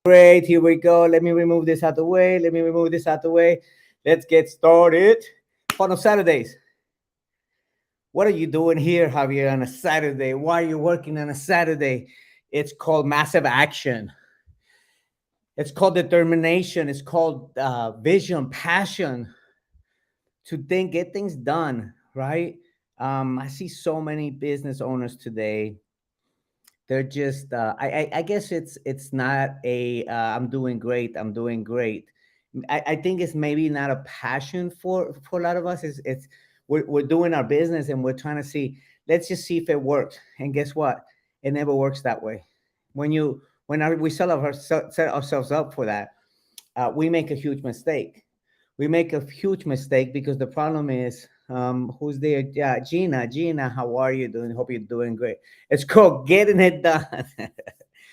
Great, here we go. Let me remove this out the way. Let me remove this out the way. Let's get started. Fun of Saturdays. What are you doing here, Javier, on a Saturday? Why are you working on a Saturday? It's called massive action. It's called determination. It's called vision, passion to get things done, right? I see so many business owners today. They're just I guess it's not a I'm doing great, I'm doing great. I think it's maybe not a passion for a lot of us. It's we're doing our business and we're trying to see, let's just see if it works. And guess what, it never works that way. We set ourselves up for that, we make a huge mistake. We make a huge mistake because the problem is, who's there? Yeah, Gina. Gina, how are you doing? Hope you're doing great. It's called getting it done.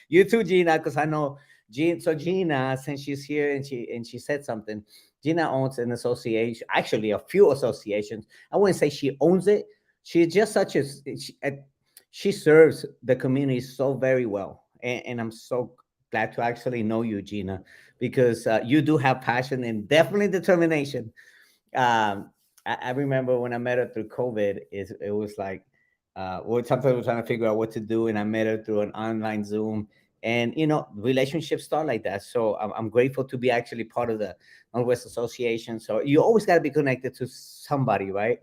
You too, Gina, because I know Gina. So Gina, since she's here and she said something, Gina owns an association, actually a few associations. I wouldn't say she owns it. She's just such a she serves the community so very well, and I'm so glad to actually know you, Gina, because you do have passion and definitely determination. I remember when I met her through COVID, it was like, sometimes we're trying to figure out what to do, and I met her through an online Zoom, and relationships start like that. So I'm grateful to be actually part of the Northwest Association. So you always got to be connected to somebody, right?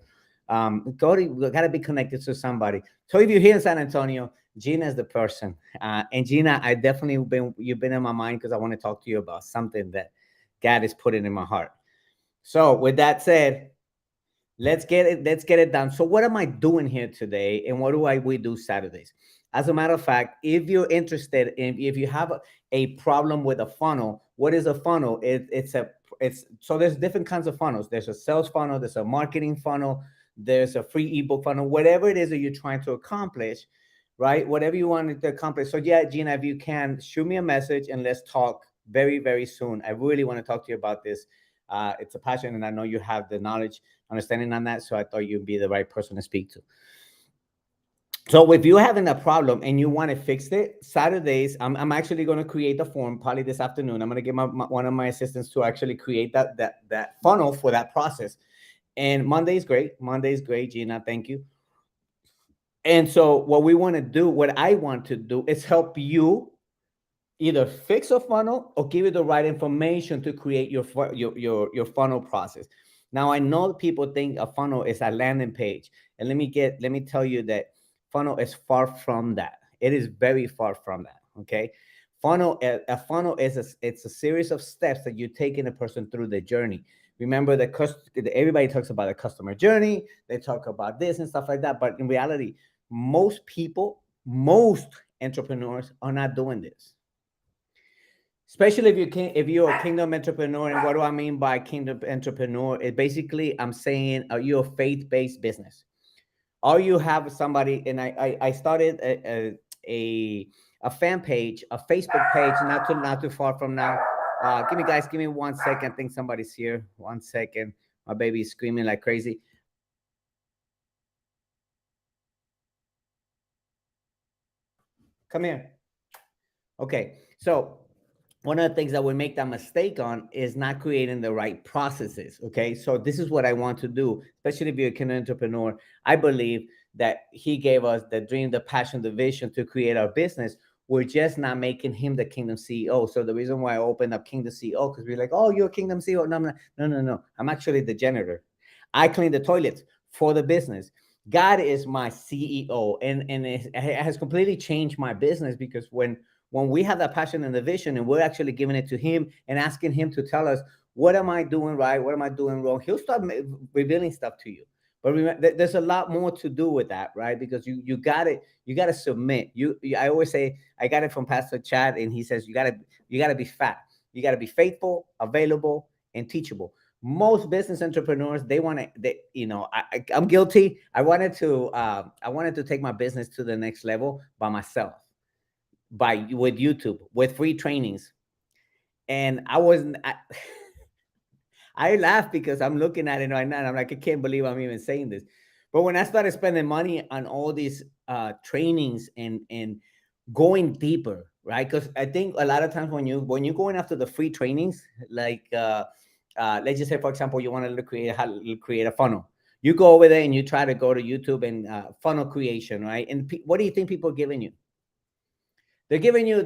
Got to be connected to somebody. So if you're here in San Antonio, Gina is the person. And Gina, I definitely you've been in my mind because I want to talk to you about something that God is putting in my heart. So with that said, let's get it done. So what am I doing here today, and what do we do Saturdays? As a matter of fact, if you're interested in, if you have a problem with a funnel, what is a funnel? It's so there's different kinds of funnels. There's a sales funnel, there's a marketing funnel, there's a free ebook funnel, whatever it is that you're trying to accomplish, right? Whatever you want to accomplish. So yeah, Gina, if you can shoot me a message and let's talk very, very soon. I really want to talk to you about this. It's a passion, and I know you have the knowledge, understanding on that. So I thought you'd be the right person to speak to. So if you're having a problem and you want to fix it, Saturdays, I'm actually going to create a form probably this afternoon. I'm going to get one of my assistants to actually create that funnel for that process. And Monday is great. Monday is great, Gina. Thank you. And so what I want to do is help you either fix a funnel or give you the right information to create your funnel process. Now I know people think a funnel is a landing page, and let me tell you that funnel is far from that. It is very far from that. Okay, a funnel is it's a series of steps that you take in a person through the journey. Remember that everybody talks about a customer journey. They talk about this and stuff like that, but in reality, most entrepreneurs are not doing this, especially if you're a kingdom entrepreneur. And what do I mean by kingdom entrepreneur? It basically, I'm saying, are you a faith-based business, or you have somebody? And I started a fan page, a Facebook page, not too far from now. Give me 1 second. I think somebody's here. 1 second. My baby's screaming like crazy. Come here. Okay, so one of the things that we make that mistake on is not creating the right processes. Okay, so this is what I want to do, especially if you're an entrepreneur. I believe that he gave us the dream, the passion, the vision to create our business. We're just not making him the kingdom CEO. So the reason why I opened up Kingdom CEO, because we're like, oh, you're a kingdom CEO. No, no. I'm actually the janitor. I clean the toilets for the business. God is my CEO, and it has completely changed my business, because when we have that passion and the vision, and we're actually giving it to him and asking him to tell us, what am I doing right, what am I doing wrong, he'll start revealing stuff to you. But remember, there's a lot more to do with that, right? Because you got to submit. I always say, I got it from Pastor Chad, and he says you got to be fat, you got to be faithful, available, and teachable. Most business entrepreneurs, they want to, I'm guilty. I wanted to take my business to the next level by myself, with YouTube, with free trainings. And I wasn't I laugh because I'm looking at it right now and I'm like, I can't believe I'm even saying this. But when I started spending money on all these trainings and going deeper, right? Because I think a lot of times when you're going after the free trainings, like let's just say, for example, you want to create how to create a funnel. You go over there and you try to go to YouTube and funnel creation, right? And what do you think people are giving you? They're giving you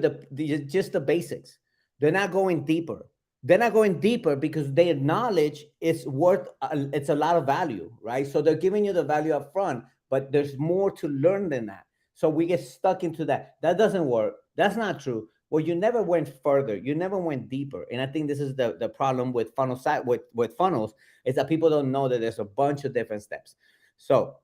just the basics. They're not going deeper. They're not going deeper because they acknowledge it's worth it's a lot of value, right? So they're giving you the value up front, but there's more to learn than that. So we get stuck into that. That doesn't work. That's not true. Well, you never went further. You never went deeper. And I think this is the problem with funnel site with funnels is that people don't know that there's a bunch of different steps. So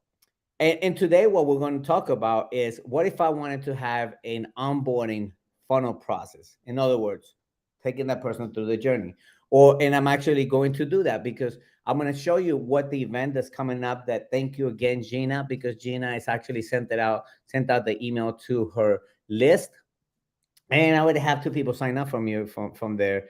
and today, what we're going to talk about is what if I wanted to have an onboarding funnel process? In other words, taking that person through the journey. And I'm actually going to do that because I'm going to show you what the event that's coming up. That thank you again, Gina, because Gina has actually sent out the email to her list. And I would have two people sign up from there,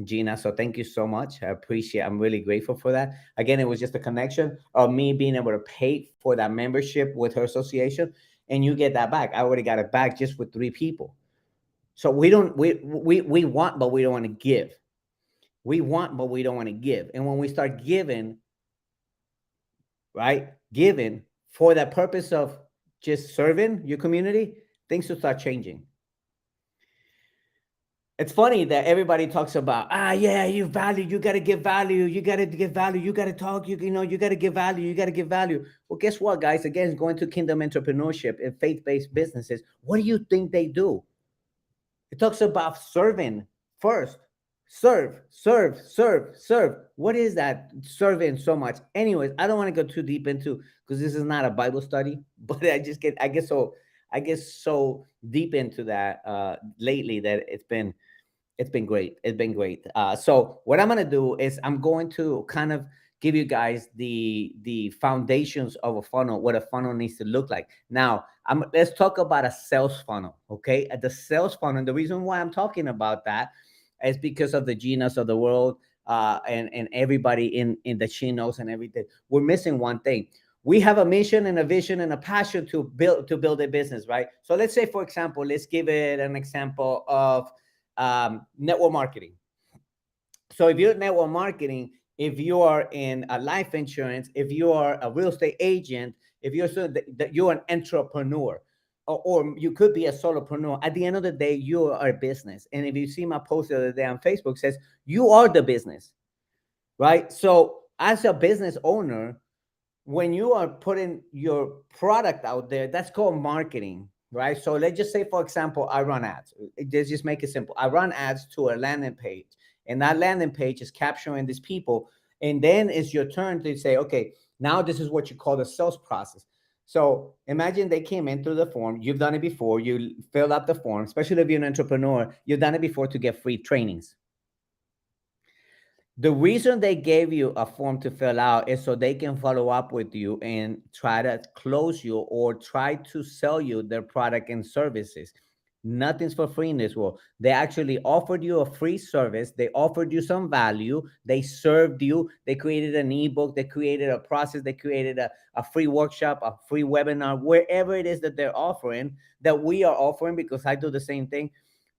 Gina. So thank you so much. I appreciate. I'm really grateful for that. Again, it was just a connection of me being able to pay for that membership with her association, and you get that back. I already got it back just with 3 people. So we want, but we don't want to give. We want, but we don't want to give. And when we start giving, right, giving for that purpose of just serving your community, things will start changing. It's funny that everybody talks about, yeah, you value, you got to give value, you got to give value, you got to talk, you got to give value, you got to give value. Well, guess what, guys? Again, going to Kingdom Entrepreneurship and faith-based businesses, what do you think they do? It talks about serving first. Serve, serve, serve, serve. What is that serving so much? Anyways, I don't want to go too deep into because this is not a Bible study, but I get so deep into that lately that it's been great. It's been great. So what I'm gonna do is I'm going to kind of give you guys the foundations of a funnel, what a funnel needs to look like. Now, let's talk about a sales funnel. Okay, at the sales funnel, the reason why I'm talking about that is because of the Ginas of the world, and everybody in the Chinos and everything. We're missing one thing. We have a mission and a vision and a passion to build a business, right? So let's say, for example, let's give it an example of network marketing. So if you're network marketing, if you are in a life insurance, if you are a real estate agent, if you're an entrepreneur, or you could be a solopreneur. At the end of the day, you are a business. And if you see my post the other day on Facebook, says you are the business, right? So as a business owner, when you are putting your product out there, that's called marketing, right? So let's just say, for example, I run ads. Let's just make it simple. I run ads to a landing page, and that landing page is capturing these people. And then it's your turn to say, okay, now this is what you call the sales process. So imagine they came in through the form. You've done it before. You fill out the form, especially if you're an entrepreneur. You've done it before to get free trainings. The reason they gave you a form to fill out is so they can follow up with you and try to close you or try to sell you their product and services. Nothing's for free in this world. They actually offered you a free service. They offered you some value. They served you. They created an ebook. They created a process. They created a free workshop, a free webinar, wherever it is that they're offering, that we are offering, because I do the same thing.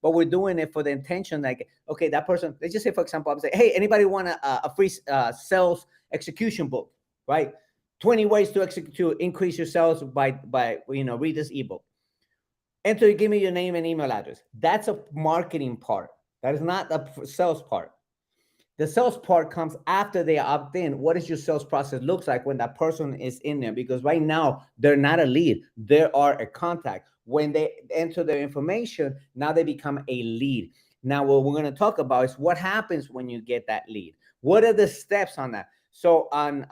But we're doing it for the intention, like, okay, that person, let's just say, for example, I'm saying, hey, anybody want a free sales execution book, right? 20 ways to increase your sales by read this ebook. Enter, give me your name and email address. That's a marketing part. That is not the sales part. The sales part comes after they opt in. What does your sales process looks like when that person is in there? Because right now they're not a lead, they are a contact. When they enter their information, now they become a lead. Now what we're going to talk about is what happens when you get that lead. What are the steps on that? So on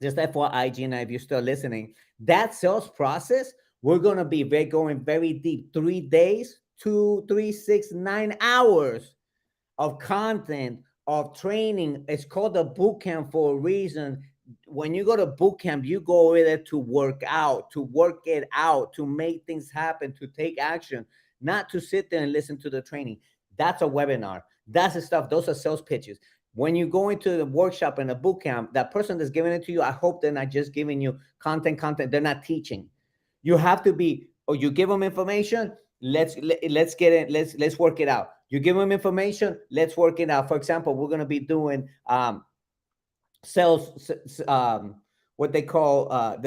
just FYI, Gina, if you're still listening, that sales process, we're going to be going very deep. 3 days, 2, 3, 6, 9 hours of content, of training. It's called a boot camp for a reason. When you go to boot camp, you go over there to work out, to work it out, to make things happen, to take action, not to sit there and listen to the training. That's a webinar. That's the stuff. Those are sales pitches. When you go into the workshop and the boot camp, that person that's giving it to you, I hope they're not just giving you content. They're not teaching. You have to be Or you give them information, let's get it, let's work it out. You give them information, let's work it out. For example, we're going to be doing sales, what they call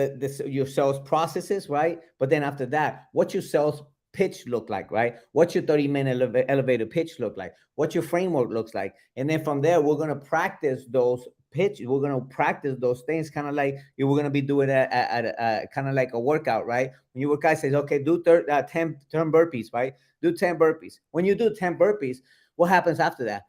your sales processes, right? But then after that, what's your sales pitch look like, right? What's your 30-minute elevator pitch look like? What's your framework looks like? And then from there, we're going to practice those pitch. We're going to practice those things, kind of like you were going to be doing at kind of like a workout, right? When you work out, says, okay, do 10 burpees, right? Do 10 burpees. When you do 10 burpees, what happens after that?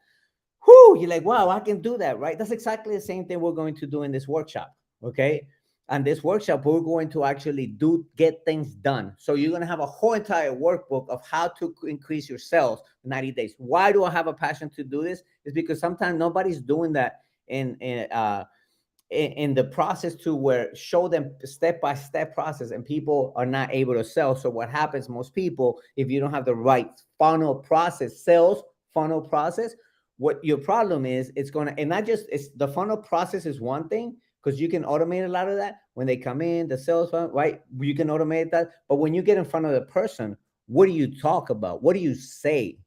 Whoo, you're like, wow, I can do that, right? That's exactly the same thing we're going to do in this workshop, okay? And this workshop, we're going to actually get things done. So you're going to have a whole entire workbook of how to increase your sales in 90 days. Why do I have a passion to do this? Is because sometimes nobody's doing that in the process to where show them step-by-step process, and people are not able to sell. So what happens, most people, if you don't have the right funnel process, sales funnel process, what your problem is, it's going to, and not just, it's the funnel process is one thing, because you can automate a lot of that when they come in, the sales funnel, right? You can automate that. But when you get in front of the person, what do you talk about? What do you say?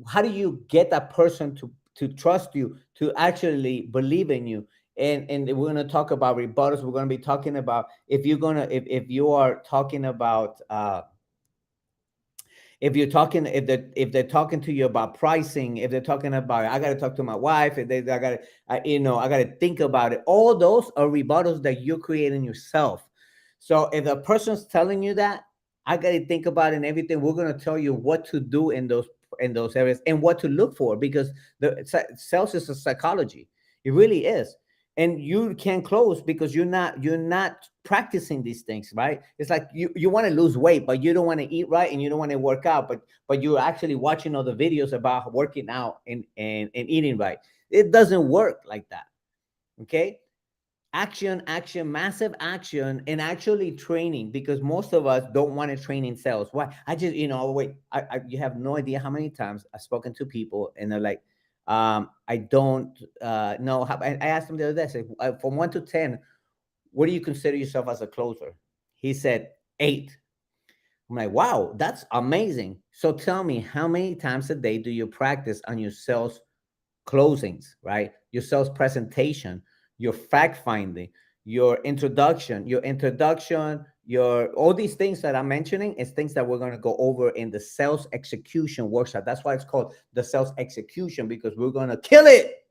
How do you get that person to trust you, to actually believe in you? And we're going to talk about rebuttals. We're going to be talking about, if you're going to, if you are talking about if you're talking, if they're talking to you about pricing, if they're talking about, I got to talk to my wife, if they, I got to, I got to think about it. All those are rebuttals that you're creating yourself. So if a person's telling you that, I got to think about it and everything, we're going to tell you what to do in those areas and what to look for, because the sales is a psychology. It really is. And you can't close because you're not practicing these things, right? It's like you want to lose weight, but you don't want to eat right and you don't want to work out, but you're actually watching all the videos about working out and eating right. It doesn't work like that. Okay. Action, massive action, and actually training, because most of us don't want to train in sales. Why? I just, wait, you have no idea how many times I've spoken to people and they're like, I don't know how. I asked him the other day, I said, from 1 to 10, what do you consider yourself as a closer? He said 8. I'm like, wow, that's amazing. So tell me, how many times a day do you practice on your sales closings, right? Your sales presentation, your fact finding, your all these things that I'm mentioning is things that we're going to go over in the sales execution workshop. That's why it's called the sales execution, because we're going to kill it.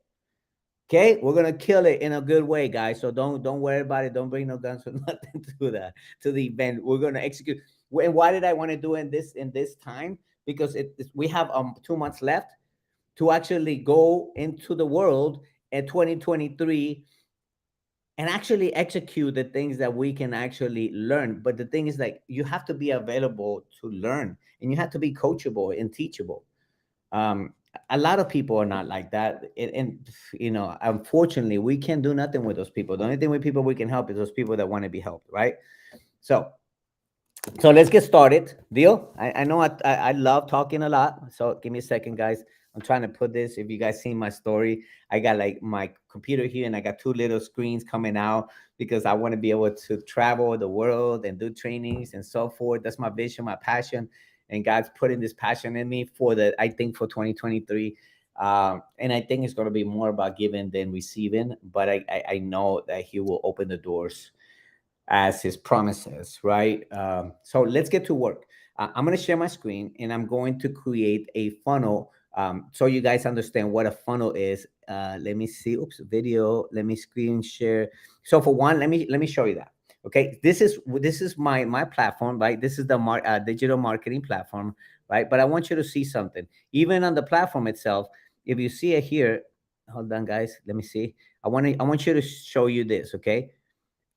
Okay, we're gonna kill it in a good way, guys. So don't worry about it. Don't bring no guns or nothing to the event. We're gonna execute. And why did I want to do in this time? Because we have 2 months left to actually go into the world in 2023 and actually execute the things that we can actually learn. But the thing is, like, you have to be available to learn, and you have to be coachable and teachable. um a lot of people are not like that, and unfortunately we can't do nothing with those people. The only thing with people we can help is those people that want to be helped, right? So let's get started. Deal. I know I love talking a lot, so give me a second, guys. I'm trying to put this. If you guys seen my story, I got like my computer here and I got two little screens coming out because I want to be able to travel the world and do trainings and so forth. That's my vision, my passion, and God's putting this passion in me I think for 2023. And I think it's going to be more about giving than receiving, but I know that He will open the doors as His promises, right? So let's get to work. I'm going to share my screen and I'm going to create a funnel, so you guys understand what a funnel is. Let me see. Oops, video. Let me screen share. So for one, let me show you that. Okay, this is my platform, right? This is the digital marketing platform, right? But I want you to see something. Even on the platform itself, if you see it here, hold on, guys. Let me see. I want you to show you this. Okay,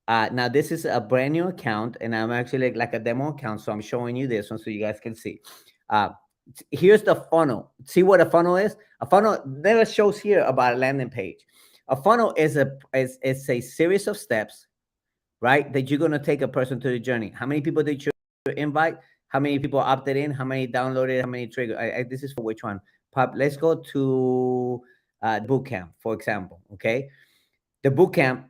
now this is a brand new account, and I'm actually like a demo account, so I'm showing you this one so you guys can see. Uh, Here's the funnel. See what a funnel is? A funnel never shows here about a landing page. A funnel is a series of steps, right? That you're gonna take a person to the journey. How many people did you invite? How many people opted in? How many downloaded? How many triggered? This is for which one? Let's go to boot camp, for example. Okay, the boot camp,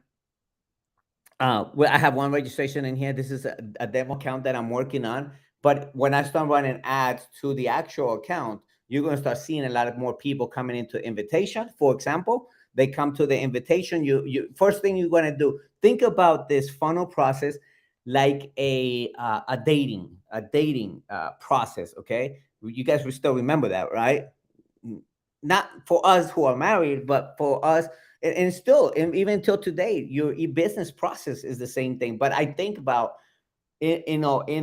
Well, I have one registration in here. This is a demo account that I'm working on. But when I start running ads to the actual account, you're going to start seeing a lot of more people coming into invitation. For example, they come to the invitation. You first thing you're going to do, think about this funnel process like a dating process. Okay, you guys will still remember that, right? Not for us who are married, but for us, and still, and even till today, your business process is the same thing. But I think about it, in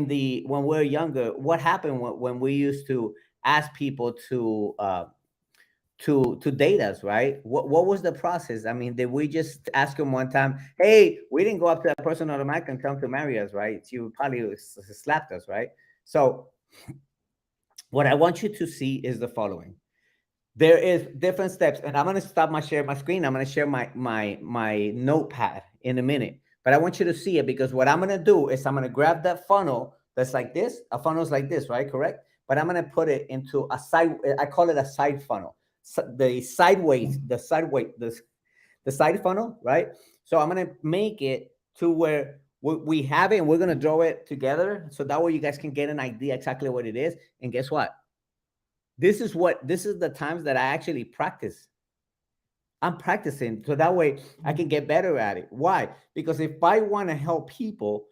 the when we're younger, what happened when we used to ask people to date us, right? What was the process? I mean, did we just ask them one time, hey, we didn't go up to that person automatically and tell them to marry us, right? You probably slapped us, right? So what I want you to see is the following. There is different steps, and I'm going to stop my screen. I'm going to share my notepad in a minute, but I want you to see it, because what I'm going to do is I'm going to grab that funnel that's like this. A funnel is like this, right? Correct. But I'm going to put it into a side. I call it a side funnel. So the side funnel, right? So I'm going to make it to where we have it, and we're going to draw it together, so that way you guys can get an idea exactly what it is. And guess what? This is the times that I actually practice. I'm practicing, so that way I can get better at it. Why? Because if I want to help people,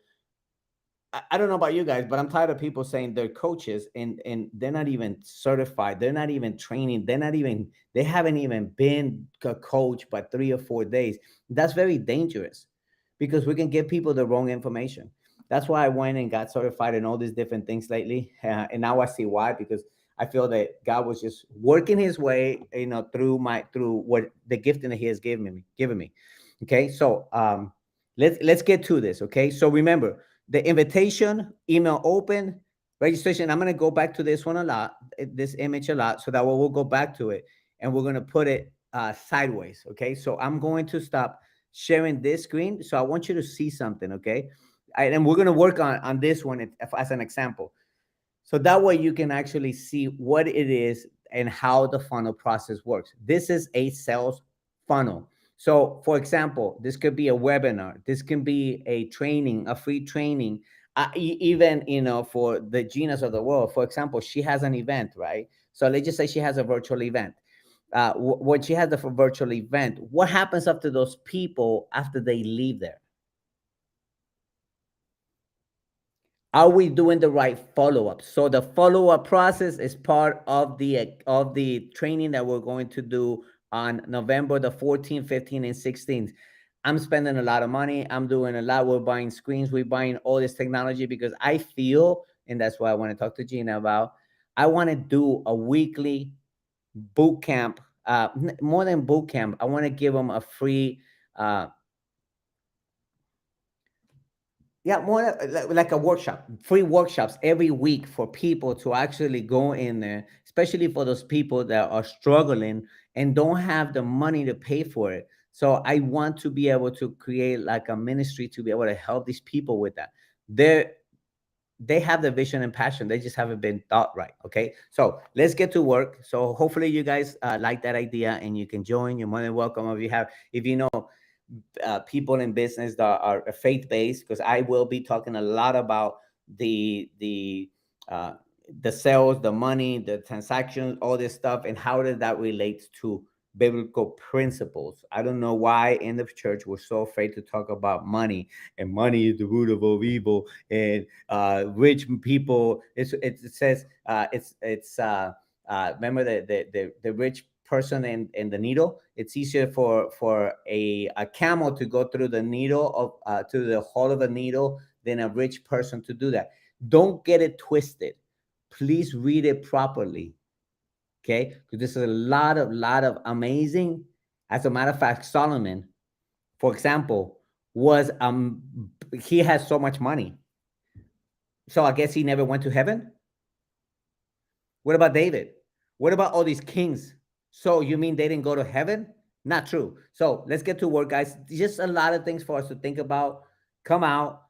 I don't know about you guys, but I'm tired of people saying they're coaches, and they're not even certified. They're not even training. They haven't even been a coach by 3 or 4 days. That's very dangerous, because we can give people the wrong information. That's why I went and got certified in all these different things lately. And now I see why, because I feel that God was just working his way, through what the gifting that he has given me. Okay. So, let's get to this. Okay. So remember, the invitation, email open, registration. I'm going to go back to this one a lot, this image a lot, so that we'll go back to it, and we're going to put it sideways. Okay. So I'm going to stop sharing this screen. So I want you to see something. Okay. And we're going to work on this one as an example. So that way you can actually see what it is and how the funnel process works. This is a sales funnel. So, for example, this could be a webinar. This can be a training, a free training. Even for the Ginas of the world, for example, she has an event, right? So let's just say she has a virtual event. When she has the virtual event, what happens after those people after they leave there? Are we doing the right follow-up? So the follow-up process is part of the training that we're going to do on November the 14th, 15th, and 16th. I'm spending a lot of money. I'm doing a lot. We're buying screens. We're buying all this technology, because I feel, and that's why I want to talk to Gina about, I want to do a weekly boot camp. More than boot camp, I want to give them a free yeah, more like a workshop, free workshops every week for people to actually go in there, especially for those people that are struggling and don't have the money to pay for it. So I want to be able to create like a ministry to be able to help these people with that. They're they have the vision and passion. They just haven't been thought right. Okay. So let's get to work. So hopefully you guys like that idea, and you can join. You're more than welcome. If you know people in business that are faith based, because I will be talking a lot about the uh, the sales, the money, the transactions, all this stuff, and how does that relate to biblical principles. I don't know why in the church we're so afraid to talk about money, and money is the root of all evil, and rich people. It says remember the rich person in the needle. It's easier for a camel to go through the needle of to the hole of a needle than a rich person to do that. Don't get it twisted. Please read it properly. Okay, because this is a lot of amazing. As a matter of fact, Solomon, for example, was he has so much money, so I guess he never went to heaven. What about David? What about all these kings? So you mean they didn't go to heaven? Not true. So let's get to work, guys. Just a lot of things for us to think about. Come out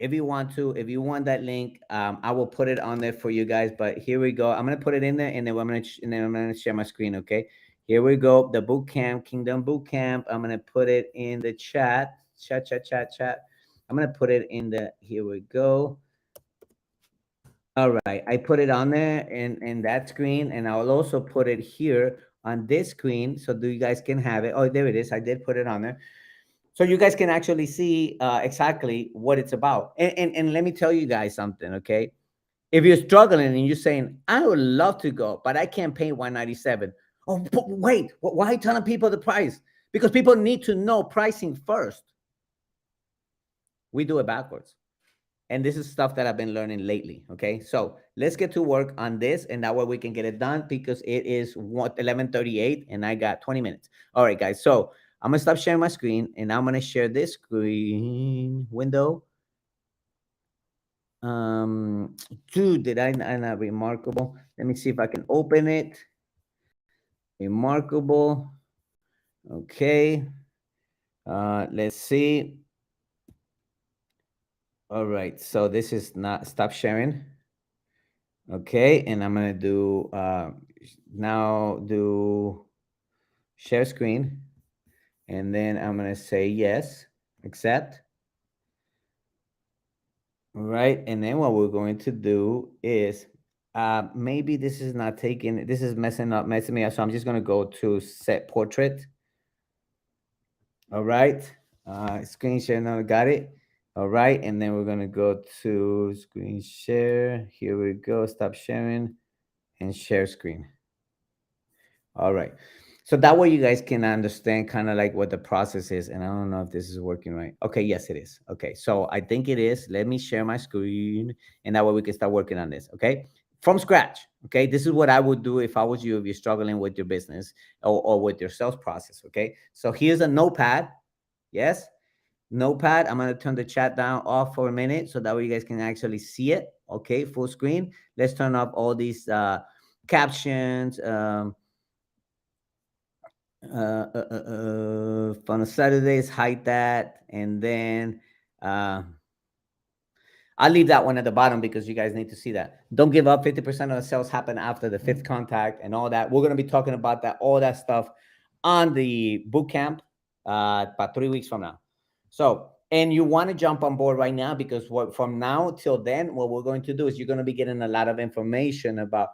if you want to. If you want that link, I will put it on there for you guys. But here we go. I'm gonna put it in there, and then I'm gonna share my screen. Okay. Here we go. The boot camp, Kingdom Boot Camp. I'm gonna put it in the chat. chat. I'm gonna put it in the, here we go. All right, I put it on there in that screen, and I'll also put it here on this screen so you guys can have it. Oh, there it is. I did put it on there. So you guys can actually see exactly what it's about. And let me tell you guys something, okay? If you're struggling and you're saying, I would love to go, but I can't pay 197. Oh, but wait, why are you telling people the price? Because people need to know pricing first. We do it backwards. And this is stuff that I've been learning lately. Okay, so let's get to work on this, and that way we can get it done, because it is 11:38 and I got 20 minutes. All right, guys. So I'm gonna stop sharing my screen, and I'm gonna share this screen window. Dude, did I not remarkable? Let me see if I can open it. Remarkable. Okay. Let's see. All right. So this is not, stop sharing. Okay, and I'm gonna do now do share screen, and then I'm gonna say yes, accept. All right, and then what we're going to do is maybe this is not taking, this is messing me up, so I'm just gonna go to set portrait. All right, screen share, now got it. All right, and then we're gonna go to screen share. Here we go, stop sharing and share screen. All right. So that way you guys can understand kind of like what the process is. And I don't know if this is working right. Okay, yes, it is. Okay, so I think it is. Let me share my screen, and that way we can start working on this. Okay, from scratch. Okay, this is what I would do if I was you, if you're struggling with your business or with your sales process. Okay, so here's a notepad. Yes, notepad. I'm going to turn the chat down off for a minute so that way you guys can actually see it. Okay, full screen. Let's turn off all these captions. Fun Saturdays, hide that, and then I'll leave that one at the bottom because you guys need to see that. Don't give up. 50% of the sales happen after the fifth contact and all that. We're gonna be talking about that, all that stuff, on the boot camp about 3 weeks from now. So, and you want to jump on board right now, because what from now till then, what we're going to do is you're going to be getting a lot of information about,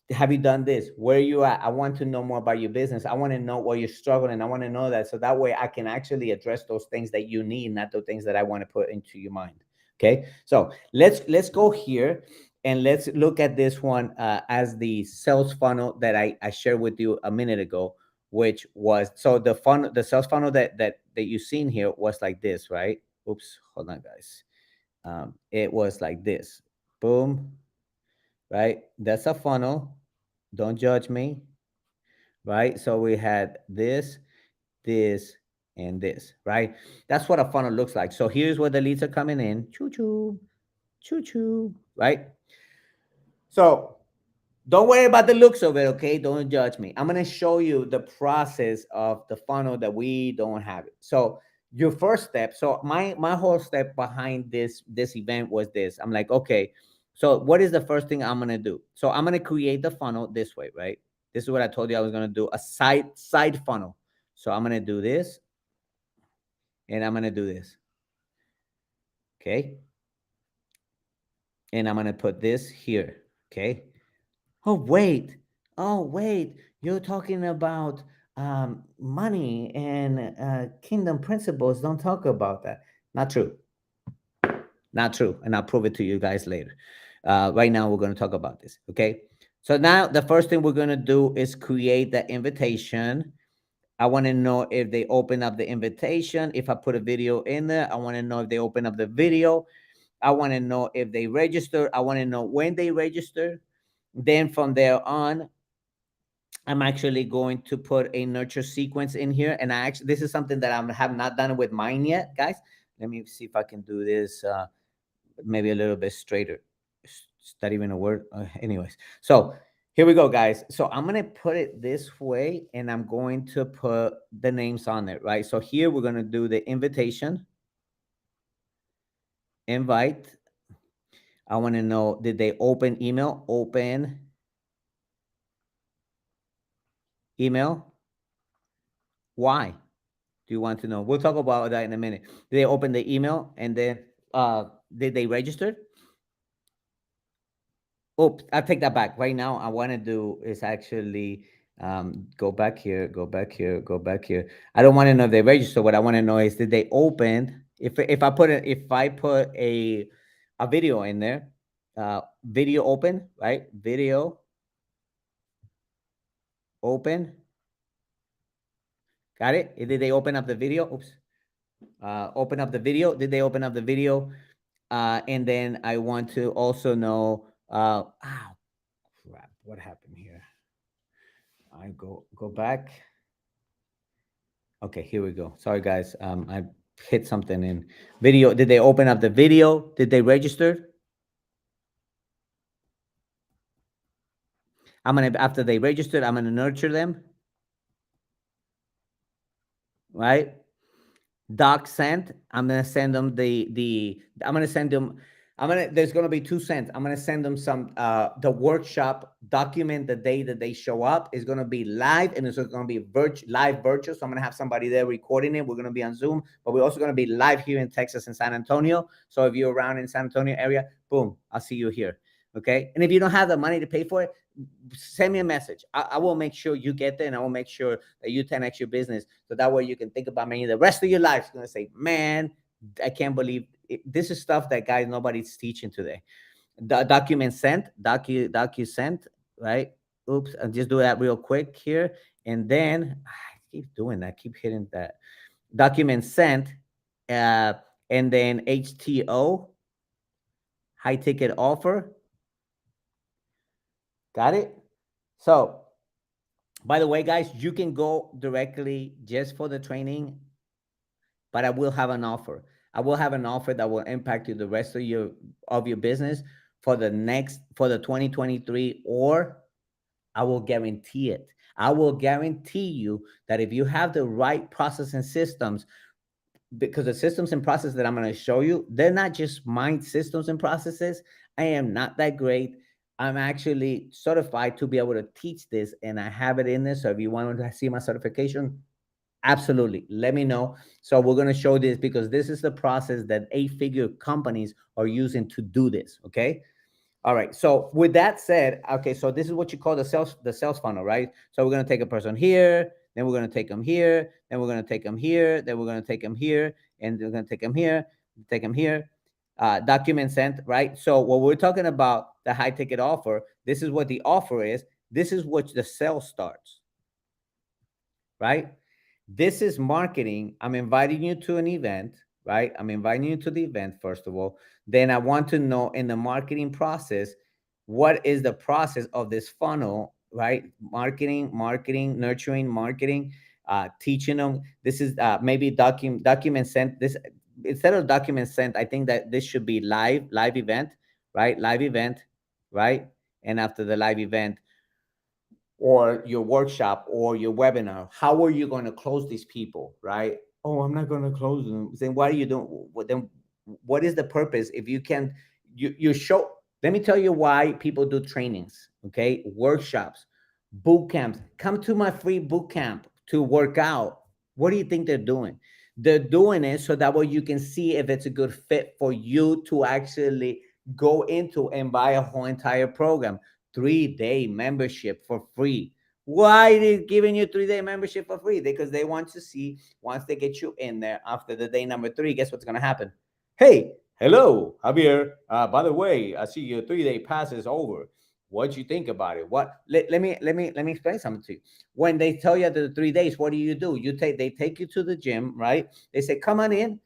have you done this? Where are you at? I want to know more about your business. I want to know where you're struggling. I want to know that, so that way I can actually address those things that you need, not the things that I want to put into your mind. Okay, so let's go here and let's look at this one as the sales funnel that I shared with you a minute ago, which was, so the funnel, the sales funnel that you've seen here was like this, right? Oops, hold on, guys. It was like this. Boom. Right? That's a funnel. Don't judge me. Right? So we had this, this, and this, right? That's what a funnel looks like. So here's where the leads are coming in. Choo choo, choo choo, right? So don't worry about the looks of it, okay? Don't judge me. I'm gonna show you the process of the funnel that we don't have it. So your first step, so my whole step behind this event was this. I'm like, okay, so what is the first thing I'm gonna do? So I'm gonna create the funnel this way, right? This is what I told you I was gonna do, a side funnel. So I'm gonna do this, and I'm gonna do this. Okay. And I'm gonna put this here. Okay. Oh wait, you're talking about money and kingdom principles. Don't talk about that. Not true. Not true. And I'll prove it to you guys later. Right now, we're going to talk about this. Okay. So now the first thing we're going to do is create the invitation. I want to know if they open up the invitation. If I put a video in there, I want to know if they open up the video. I want to know if they register. I want to know when they register. Then from there on, I'm actually going to put a nurture sequence in here. And I actually, this is something that I have not done with mine yet, guys. Let me see if I can do this maybe a little bit straighter. Is that even a word? Anyways, so here we go, guys. So I'm going to put it this way, and I'm going to put the names on it, right? So here we're going to do the invitation, invite. I want to know, did they open email? Open email. Why? Do you want to know? We'll talk about that in a minute. Did they open the email and then did they register? Oops, I take that back. Right now, I want to do is actually go back here, go back here, go back here. I don't want to know if they register. What I want to know is did they open? If I put a video in there, video open, right? Video open. Got it? Did they open up the video? Oops. Open up the video. Did they open up the video? And then I want to also know. Crap! What happened here? I go back. Okay, here we go. Sorry, guys. I hit something in video. Did they open up the video? Did they register? After they registered, I'm gonna nurture them. Right? Doc sent. I'm gonna send them I'm gonna send them. There's gonna be 2 cents. I'm gonna send them some the workshop document the day that they show up is gonna be live and it's gonna be live virtual. So I'm gonna have somebody there recording it. We're gonna be on Zoom, but we're also gonna be live here in Texas and San Antonio. So if you're around in San Antonio area, boom, I'll see you here. Okay. And if you don't have the money to pay for it, send me a message. I will make sure you get there and I will make sure that you 10x your business. So that way you can think about me the rest of your life. You're going to say, man, I can't believe it. This is stuff that guys, nobody's teaching today. The document sent, docu sent, right? Oops. I'll just do that real quick here. And then I keep doing that. Keep hitting that document sent. And then HTO, high ticket offer. Got it? So, by the way, guys, you can go directly just for the training, but I will have an offer. I will have an offer that will impact you the rest of your business for the 2023, or I will guarantee it. I will guarantee you that if you have the right process and systems, because the systems and processes that I'm going to show you, they're not just my systems and processes. I am not that great. I'm actually certified to be able to teach this, and I have it in there. So if you want to see my certification, absolutely, let me know. So we're going to show this because this is the process that 8-figure companies are using to do this. Okay. All right. So with that said, okay, so this is what you call the sales funnel, right? So we're going to take a person here, then we're going to take them here, then we're going to take them here, then we're going to take them here, and we're going to take them here, take them here. Document sent, right? So what we're talking about, the high ticket offer, this is what the offer is. This is what the sale starts, right? This is marketing. I'm inviting you to an event, right? I'm inviting you to the event, first of all. Then I want to know in the marketing process, what is the process of this funnel, right? Marketing, nurturing, marketing, teaching them. This is maybe document sent. This, instead of document sent, I think that this should be live event, right? Live event, right? And after the live event, or your workshop or your webinar, how are you going to close these people, right? Oh, I'm not going to close them. Then what are you doing? Then what is the purpose if you can you show? Let me tell you why people do trainings, okay? Workshops, boot camps. Come to my free boot camp to work out. What do you think they're doing? They're doing it so that way you can see if it's a good fit for you to actually go into and buy a whole entire program. 3-day membership for free. Why are they giving you 3-day membership for free? Because they want to see, once they get you in there after the day number 3, guess what's going to happen? Hey, hello, Javier. By the way, I see your 3-day pass is over. What do you think about it? What? Let me explain something to you. When they tell you the 3 days, what do? They take you to the gym, right? They say, come on in.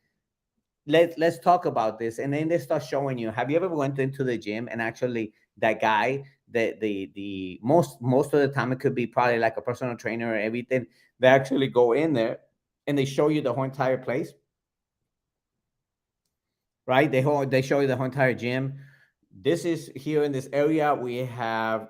Let's talk about this, and then they start showing you. Have you ever went into the gym and actually that guy, the most of the time it could be probably like a personal trainer or everything, they actually go in there and they show you the whole entire place, right? They show you the whole entire gym. This is here in this area. We have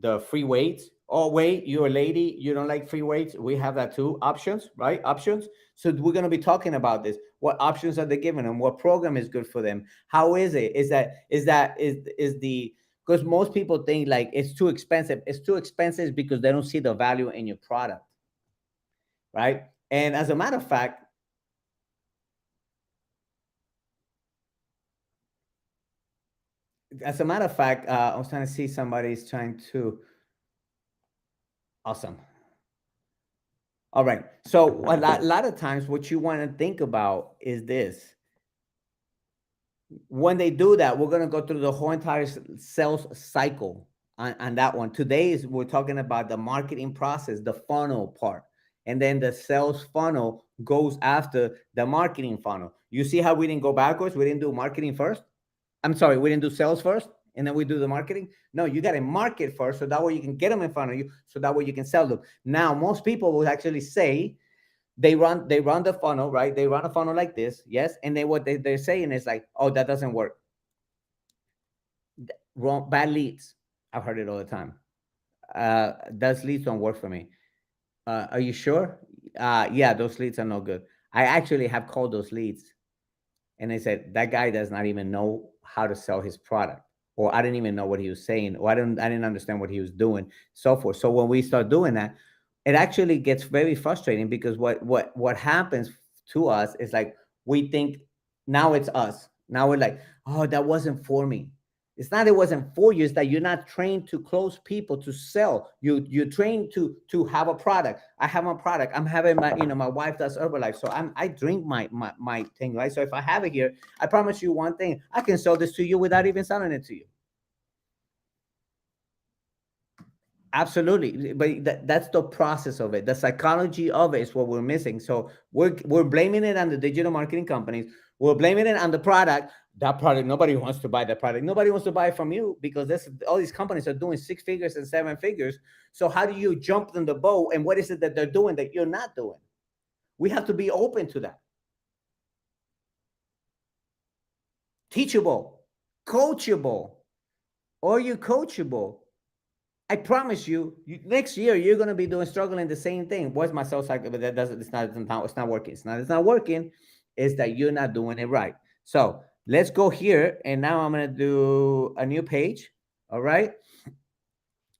the free weights. Oh, wait, you're a lady, you don't like free weights? We have that too. Options, right? Options. So we're going to be talking about this. What options are they giving them? What program is good for them? How is it? Is the, because most people think like it's too expensive. It's too expensive because they don't see the value in your product, right? And as a matter of fact, I was trying to see somebody's trying to. Awesome. All right. So lot of times, what you want to think about is this: when they do that, we're gonna go through the whole entire sales cycle on that one. Today is we're talking about the marketing process, the funnel part, and then the sales funnel goes after the marketing funnel. You see how we didn't go backwards? We didn't do marketing first. I'm sorry, we didn't do sales first, and then we do the marketing. No, you got to market first, so that way you can get them in front of you, so that way you can sell them. Now, most people will actually say they run the funnel, right? They run a funnel like this, yes, and then what they're saying is like, oh, that doesn't work. Wrong, bad leads. I've heard it all the time. Those leads don't work for me. Are you sure? Yeah, those leads are no good. I actually have called those leads, and they said that guy does not even know how to sell his product, or I didn't even know what he was saying, or I didn't understand what he was doing, so forth. So when we start doing that, it actually gets very frustrating, because what happens to us is like, we think now it's us. Now we're like, oh, that wasn't for me. It's not it wasn't for you. It's that you're not trained to close people, to sell. You're trained to have a product. I have a product. I'm having my wife does Herbalife, so I drink my thing, right? So if I have it here, I promise you one thing: I can sell this to you without even selling it to you. Absolutely, but that's the process of it. The psychology of it is what we're missing. So we're blaming it on the digital marketing companies. We're blaming it on the product. That product, nobody wants to buy that product. Nobody wants to buy it from you, because this all these companies are doing 6 figures and 7 figures. So how do you jump in the boat? And what is it that they're doing that you're not doing? We have to be open to that. Teachable, coachable, or you coachable. I promise you, next year you're gonna be struggling the same thing. What's my sales cycle? But that doesn't. It's not working. It's not working. It's that you're not doing it right. So let's go here, and now I'm gonna do a new page. All right.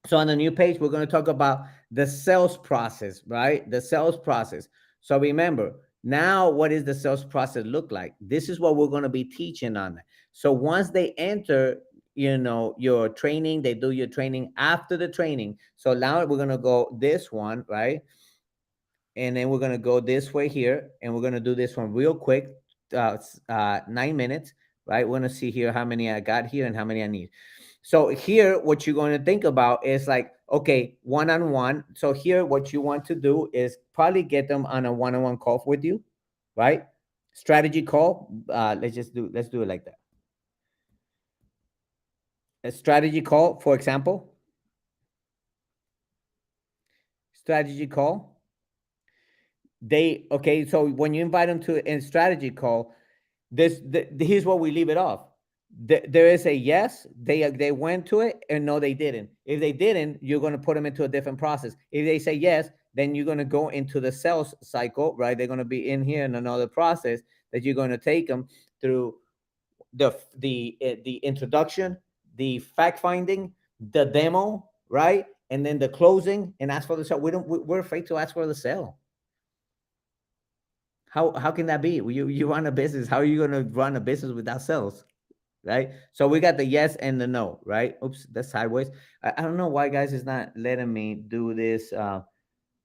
So on the new page, we're gonna talk about the sales process, right? The sales process. So remember, now what is the sales process look like? This is what we're gonna be teaching on. So once they enter your training, they do your training. After the training, so now we're going to go this one, right? And then we're going to go this way here, and we're going to do this one real quick. 9 minutes, right? We're going to see here how many I got here and how many I need. So here, what you're going to think about is like, okay, one-on-one. So here, what you want to do is probably get them on a one-on-one call with you, right? Strategy call. Let's do it like that. A strategy call, for example. Strategy call. So when you invite them to a strategy call, here's what we leave it off. There is a yes, they went to it, and no, they didn't. If they didn't, you're going to put them into a different process. If they say yes, then you're going to go into the sales cycle, right? They're going to be in here in another process that you're going to take them through the introduction, the fact finding, the demo, right? And then the closing, and ask for the sale. We're afraid to ask for the sale. How can that be? You run a business. How are you going to run a business without sales? Right? So we got the yes and the no, right? Oops, that's sideways. I don't know why, guys, is not letting me do this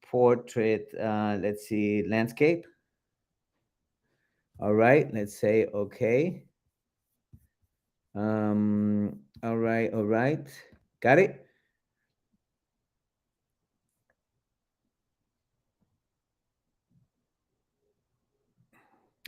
portrait. Let's see, landscape. All right, let's say okay. All right. Got it.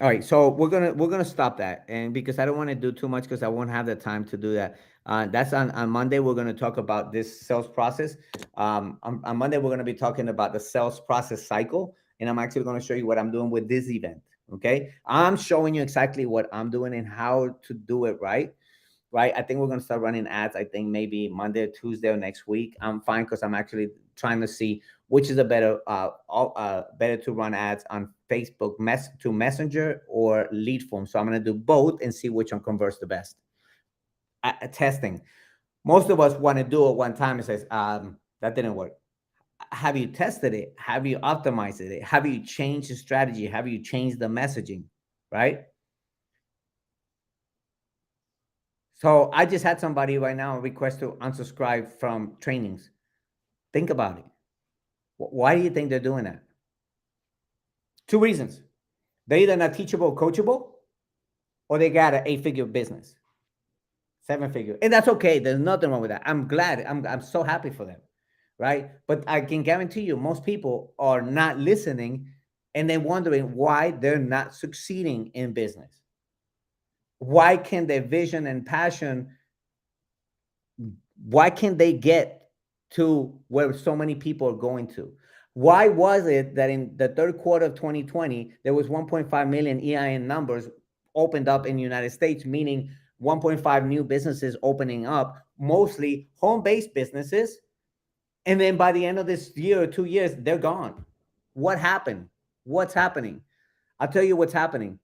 All right, so we're gonna stop that, and because I don't want to do too much, because I won't have the time to do that. That's on Monday. We're gonna talk about this sales process. On Monday we're gonna be talking about the sales process cycle, and I'm actually gonna show you what I'm doing with this event. Okay, I'm showing you exactly what I'm doing and how to do it right. Right. I think we're gonna start running ads. I think maybe Monday or Tuesday or next week. I'm fine, because I'm actually trying to see which is a better to run ads on Facebook to Messenger or lead form. So I'm gonna do both and see which one converts the best. Testing. Most of us want to do it one time and says, that didn't work. Have you tested it? Have you optimized it? Have you changed the strategy? Have you changed the messaging? Right? So I just had somebody right now request to unsubscribe from trainings. Think about it. Why do you think they're doing that? Two reasons. They're either not teachable, coachable, or they got an 8-figure business, 7-figure. And that's okay. There's nothing wrong with that. I'm glad. I'm so happy for them. Right? But I can guarantee you, most people are not listening and they're wondering why they're not succeeding in business. Why can their vision and passion, why can't they get to where so many people are going to? Why was it that in the third quarter of 2020, there was 1.5 million EIN numbers opened up in the United States, meaning 1.5 new businesses opening up, mostly home-based businesses. And then by the end of this year or 2 years, they're gone. What happened? What's happening? I'll tell you what's happening.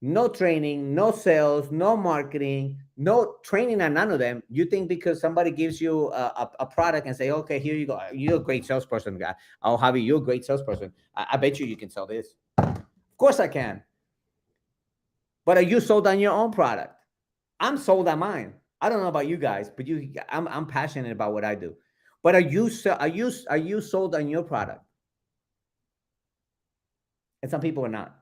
No training, no sales, no marketing, no training on none of them. You think because somebody gives you a product and say, okay, here you go. You're a great salesperson, guy. Oh, Javi, you're a great salesperson. I bet you can sell this. Of course I can. But are you sold on your own product? I'm sold on mine. I don't know about you guys, but I'm passionate about what I do. But are you sold on your product? And some people are not.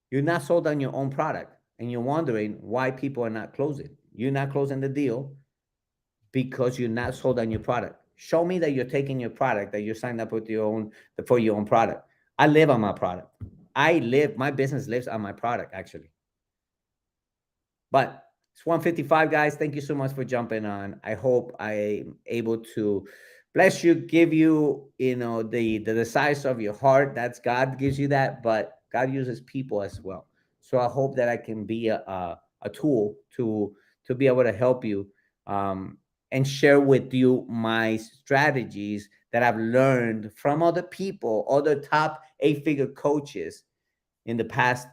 You're not sold on your own product, and you're wondering why people are not closing. You're not closing the deal because you're not sold on your product. Show me that you're taking your product, that you signed up with for your own product. I live on my product. My business lives on my product, actually. But it's 1:55, guys. Thank you so much for jumping on. I hope I'm able to bless you, give you, the desires of your heart. That's God gives you that, but God uses people as well. So I hope that I can be a tool to be able to help you, and share with you my strategies that I've learned from other people, other top 8-figure coaches in the past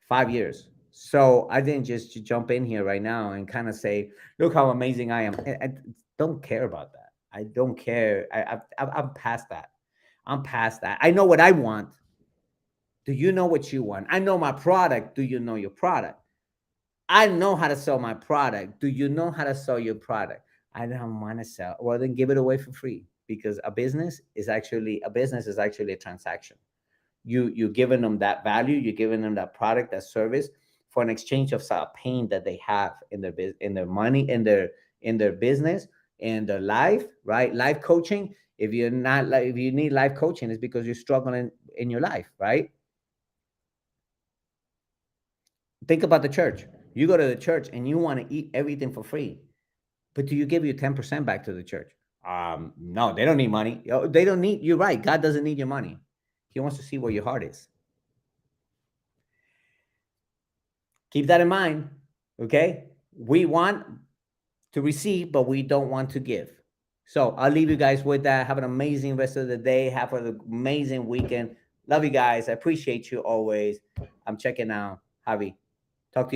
5 years. So I didn't just jump in here right now and kind of say, look how amazing I am. I don't care about that. I don't care. I'm past that. I'm past that. I know what I want. Do you know what you want? I know my product. Do you know your product? I know how to sell my product. Do you know how to sell your product? I don't want to sell. Well, then give it away for free, because a business is actually a transaction. You're giving them that value, you're giving them that product, that service, for an exchange of some pain that they have in their money, in their business, in their life, right? Life coaching. If you need life coaching, it's because you're struggling in your life, right? Think about the church. You go to the church and you want to eat everything for free, but do you give your 10% back to the church? No, they don't need money. They don't need. You're right. God doesn't need your money. He wants to see where your heart is. Keep that in mind. Okay. We want to receive, but we don't want to give. So I'll leave you guys with that. Have an amazing rest of the day. Have an amazing weekend. Love you guys. I appreciate you always. I'm checking out. Javi. Talk to you later.